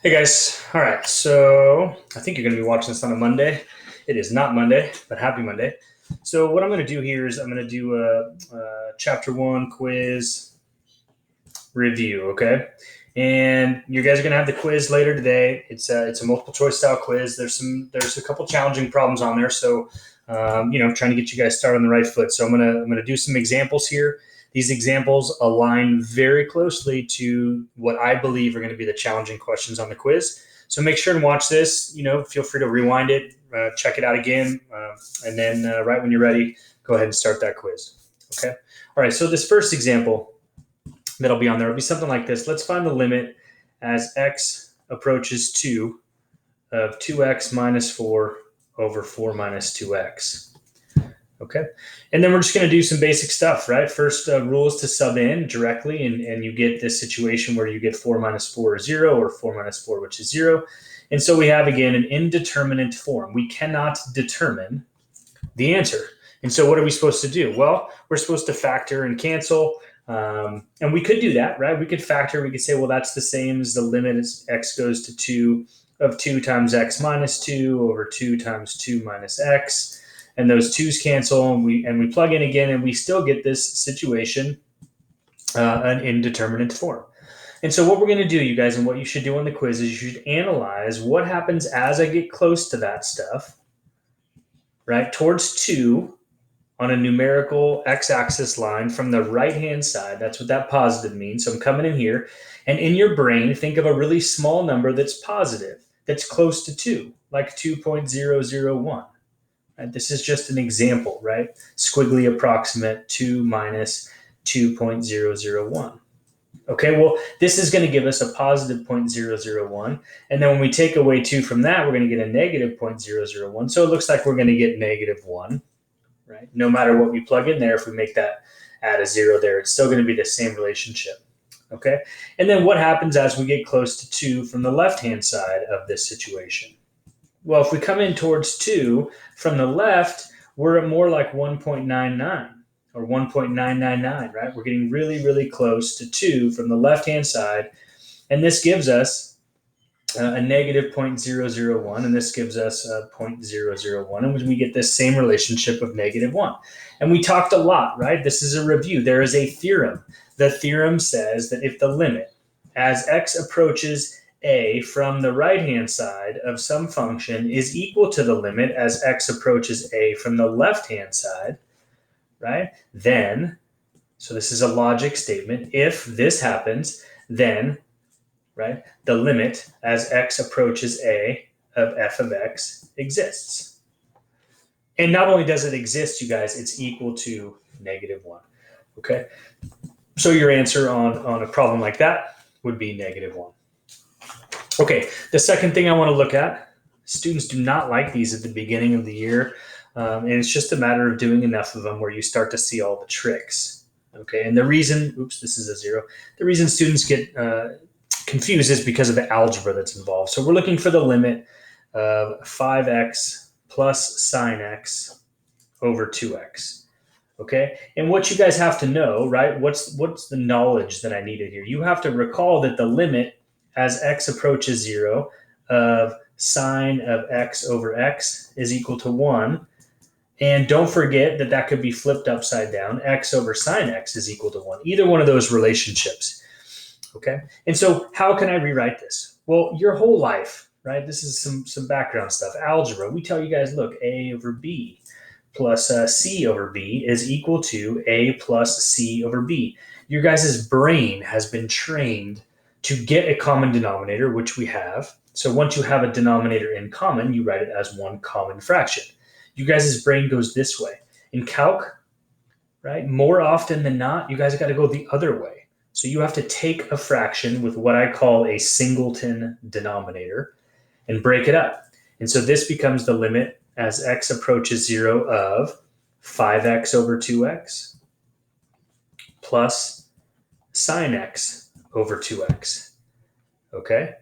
Hey guys. All right. So I think you're going to be watching this on a Monday. It is not Monday, but happy Monday. So what I'm going to do here is I'm going to do a chapter one quiz review. Okay. And you guys are going to have the quiz later today. It's a multiple choice style quiz. There's a couple challenging problems on there. So trying to get you guys started on the right foot. So I'm gonna do some examples here. These examples align very closely to what I believe are going to be the challenging questions on the quiz. So make sure and watch this. Feel free to rewind it, check it out again, and then right when you're ready, go ahead and start that quiz. Okay. All right. So this first example that'll be on there will be something like this. Let's find the limit as x approaches 2 of 2x minus 4 over 4 minus 2x. Okay. And then we're just going to do some basic stuff, right? First rule is to sub in directly, and you get this situation where you get 4 minus 4 is 0, or 4 minus 4, which is 0. And so we have, again, an indeterminate form. We cannot determine the answer. And so what are we supposed to do? Well, we're supposed to factor and cancel. And we could do that, right? We could factor. We could say, well, that's the same as the limit as x goes to 2 of 2 times x minus 2 over 2 times 2 minus x. And those 2's cancel, and we plug in again, and we still get this situation, an indeterminate form. And so what we're going to do, you guys, and what you should do on the quiz is you should analyze what happens as I get close to that stuff, right, towards 2 on a numerical x-axis line from the right-hand side. That's what that positive means. So I'm coming in here, and in your brain, think of a really small number that's positive, that's close to 2, like 2.001. Right? This is just an example, right? Squiggly approximate 2 minus 2.001. Okay, well, this is going to give us a positive 0.001. And then when we take away 2 from that, we're going to get a negative 0.001. So it looks like we're going to get negative 1, right? No matter what we plug in there, if we make that add a 0 there, it's still going to be the same relationship. Okay, and then what happens as we get close to 2 from the left-hand side of this situation? Well, if we come in towards 2 from the left, we're at more like 1.99 or 1.999, right? We're getting really, really close to 2 from the left-hand side. And this gives us a negative 0.001, and this gives us a 0.001. And we get this same relationship of negative 1. And we talked a lot, right? This is a review. There is a theorem. The theorem says that if the limit as x approaches a from the right-hand side of some function is equal to the limit as x approaches a from the left-hand side, right? Then, so this is a logic statement. If this happens, then, right, the limit as x approaches a of f of x exists. And not only does it exist, you guys, it's equal to negative 1, okay? So your answer on a problem like that would be negative 1. Okay, the second thing I want to look at, students do not like these at the beginning of the year, and it's just a matter of doing enough of them where you start to see all the tricks. Okay, and the reason, this is a 0, the reason students get confused is because of the algebra that's involved. So we're looking for the limit of 5x plus sine x over 2x. Okay, and what you guys have to know, right, what's the knowledge that I needed here? You have to recall that the limit as x approaches 0 of sine of x over x is equal to 1. And don't forget that that could be flipped upside down. X over sine x is equal to 1. Either one of those relationships. Okay? And so how can I rewrite this? Well, your whole life, right? This is some background stuff. Algebra. We tell you guys, look, a over b plus c over b is equal to a plus c over b. Your guys' brain has been trained to get a common denominator, which we have. So once you have a denominator in common, you write it as one common fraction. You guys' brain goes this way. In Calc, right, more often than not, you guys got to go the other way. So you have to take a fraction with what I call a singleton denominator and break it up. And so this becomes the limit as x approaches 0 of 5x over 2x plus sine x over 2x, okay?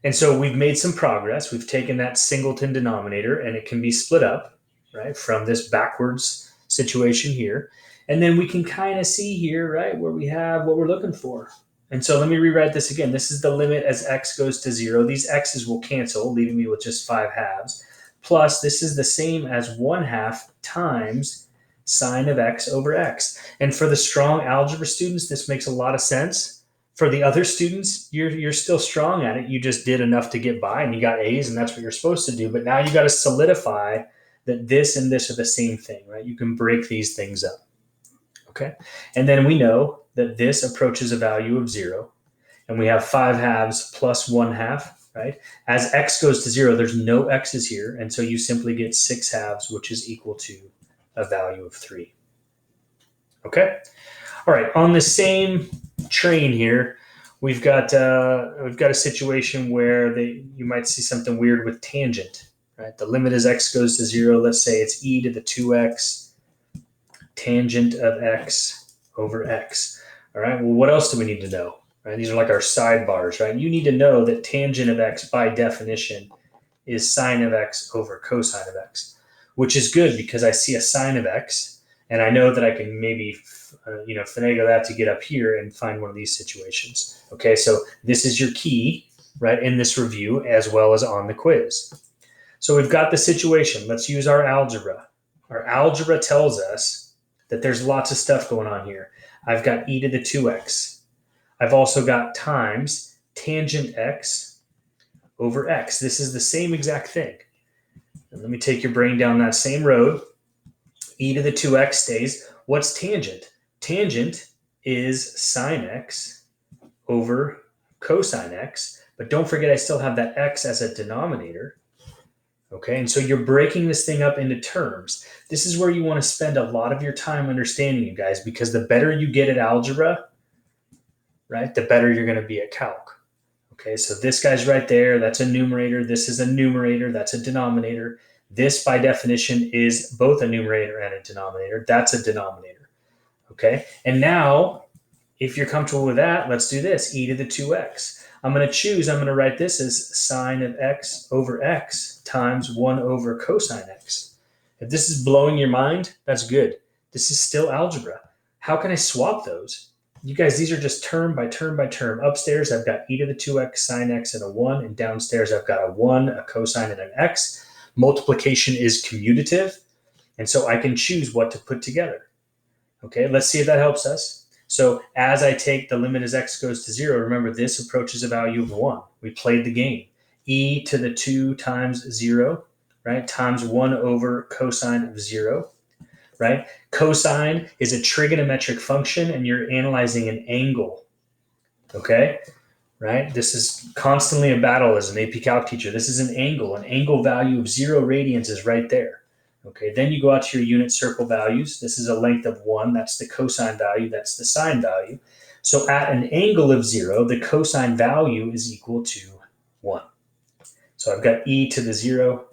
And so we've made some progress. We've taken that singleton denominator, and it can be split up, right, from this backwards situation here. And then we can kind of see here, right, where we have what we're looking for. And so let me rewrite this again. This is the limit as x goes to 0. These x's will cancel, leaving me with just 5 halves. Plus, this is the same as 1/2 times sine of x over x. And for the strong algebra students, this makes a lot of sense. For the other students, you're still strong at it. You just did enough to get by and you got A's, and that's what you're supposed to do. But now you got to solidify that this and this are the same thing, right? You can break these things up. Okay. And then we know that this approaches a value of 0. And we have 5 halves plus 1/2, right? As x goes to 0, there's no x's here. And so you simply get 6 halves, which is equal to a value of 3. Okay. All right. On the same train here, we've got a situation where you might see something weird with tangent, right? The limit as x goes to 0. Let's say it's e to the 2x tangent of x over x. All right. Well, what else do we need to know? Right? These are like our sidebars, right? You need to know that tangent of x by definition is sine of x over cosine of x, which is good because I see a sine of x and I know that I can maybe finagle that to get up here and find one of these situations. Okay, so this is your key, right, in this review as well as on the quiz. So we've got the situation. Let's use our algebra. Our algebra tells us that there's lots of stuff going on here. I've got e to the 2x. I've also got times tangent x over x. This is the same exact thing. And let me take your brain down that same road. E to the 2x stays. What's tangent? Tangent is sine x over cosine x. But don't forget I still have that x as a denominator. Okay, and so you're breaking this thing up into terms. This is where you want to spend a lot of your time understanding, you guys, because the better you get at algebra, right, the better you're going to be at calc. Okay, so this guy's right there. That's a numerator. This is a numerator. That's a denominator. This, by definition, is both a numerator and a denominator. That's a denominator. Okay, and now, if you're comfortable with that, let's do this. E to the 2x. I'm going to write this as sine of x over x times 1 over cosine x. If this is blowing your mind, that's good. This is still algebra. How can I swap those? You guys, these are just term by term by term. Upstairs, I've got e to the 2x sine x and a 1, and downstairs, I've got a 1, a cosine, and an x. Multiplication is commutative, and so I can choose what to put together. Okay, let's see if that helps us. So as I take the limit as x goes to 0, remember this approaches a value of 1. We played the game. E to the 2 times 0, right, times 1 over cosine of 0, right? Cosine is a trigonometric function, and you're analyzing an angle, okay? Right? This is constantly a battle as an AP Calc teacher. This is an angle. An angle value of 0 radians is right there. Okay, then you go out to your unit circle values. This is a length of 1. That's the cosine value. That's the sine value. So at an angle of 0, the cosine value is equal to 1. So I've got e to the 0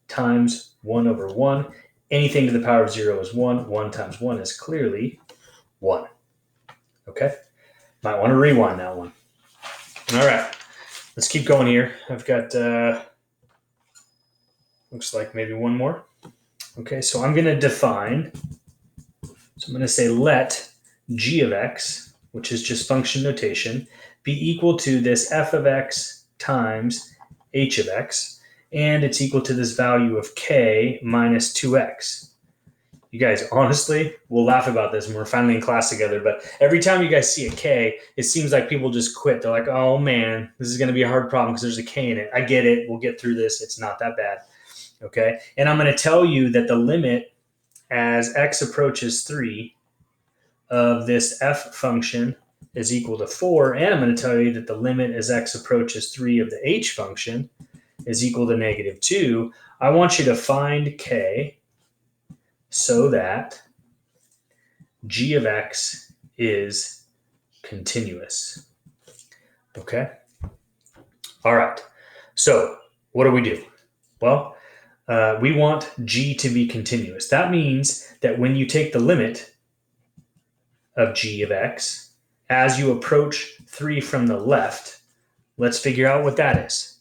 times 1 over 1. Anything to the power of 0 is 1. 1 times 1 is clearly 1. Okay? Might want to rewind that one. All right. Let's keep going here. I've got, looks like maybe one more. Okay, so I'm going to define, so I'm going to say let g of x, which is just function notation, be equal to this f of x times h of x, and it's equal to this value of k minus 2x. You guys, honestly, we'll laugh about this when we're finally in class together, but every time you guys see a k, it seems like people just quit. They're like, oh man, this is going to be a hard problem because there's a k in it. I get it. We'll get through this. It's not that bad. Okay, and I'm going to tell you that the limit as x approaches 3 of this f function is equal to 4, and I'm going to tell you that the limit as x approaches 3 of the h function is equal to negative 2. I want you to find k so that g of x is continuous. Okay? All right. So what do? Well, we want g to be continuous. That means that when you take the limit of g of x, as you approach 3 from the left, let's figure out what that is.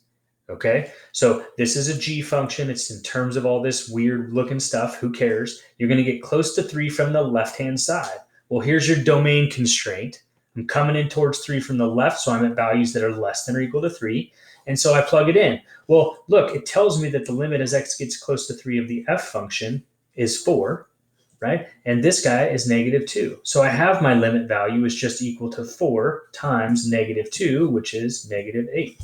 Okay, so this is a g function. It's in terms of all this weird looking stuff. Who cares? You're going to get close to 3 from the left-hand side. Well, here's your domain constraint. I'm coming in towards 3 from the left, so I'm at values that are less than or equal to 3. And so I plug it in. Well, look, it tells me that the limit as x gets close to 3 of the f function is 4, right? And this guy is -2. So I have my limit value is just equal to 4 times -2, which is -8.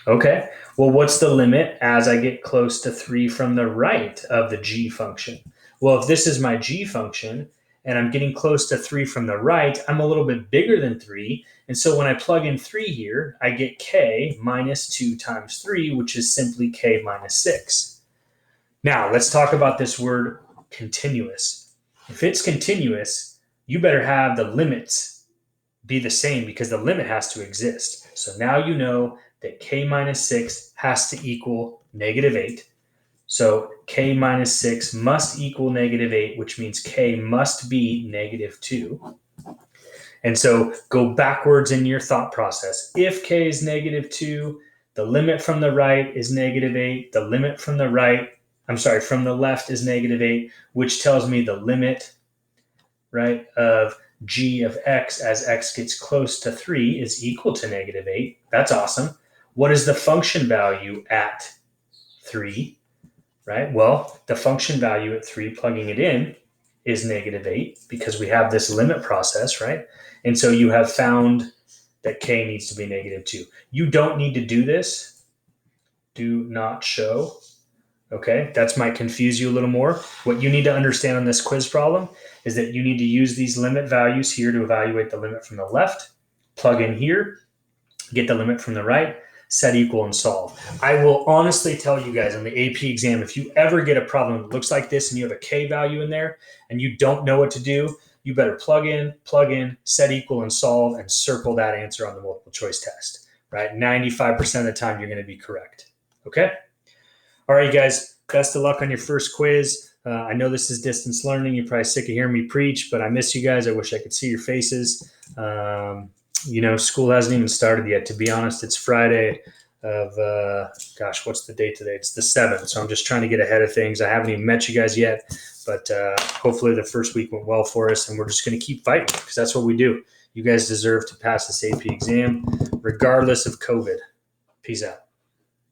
Okay, well, what's the limit as I get close to 3 from the right of the g function? Well, if this is my g function and I'm getting close to 3 from the right, I'm a little bit bigger than 3. And so when I plug in 3 here, I get k minus 2 times 3, which is simply k minus 6. Now, let's talk about this word continuous. If it's continuous, you better have the limits be the same because the limit has to exist. So now you know that k minus 6 has to equal -8. So k minus 6 must equal -8, which means k must be -2. And so go backwards in your thought process. If k is -2, the limit from the right is -8. The limit from the from the left is -8, which tells me the limit, right, of g of x as x gets close to 3 is equal to -8. That's awesome. What is the function value at 3, right? Well, the function value at 3, plugging it in, is -8 because we have this limit process, right? And so you have found that k needs to be -2. You don't need to do this. Do not show. Okay, that's might confuse you a little more. What you need to understand on this quiz problem is that you need to use these limit values here to evaluate the limit from the left, plug in here, get the limit from the right, set equal, and solve. I will honestly tell you guys on the AP exam, if you ever get a problem that looks like this and you have a k value in there and you don't know what to do, you better plug in, set equal, and solve, and circle that answer on the multiple choice test, right? 95% of the time, you're going to be correct. Okay? All right, you guys, best of luck on your first quiz. I know this is distance learning. You're probably sick of hearing me preach, but I miss you guys. I wish I could see your faces. School hasn't even started yet. To be honest, it's Friday of, what's the date today? It's the 7th. So I'm just trying to get ahead of things. I haven't even met you guys yet, but hopefully the first week went well for us, and we're just going to keep fighting because that's what we do. You guys deserve to pass this AP exam regardless of COVID. Peace out.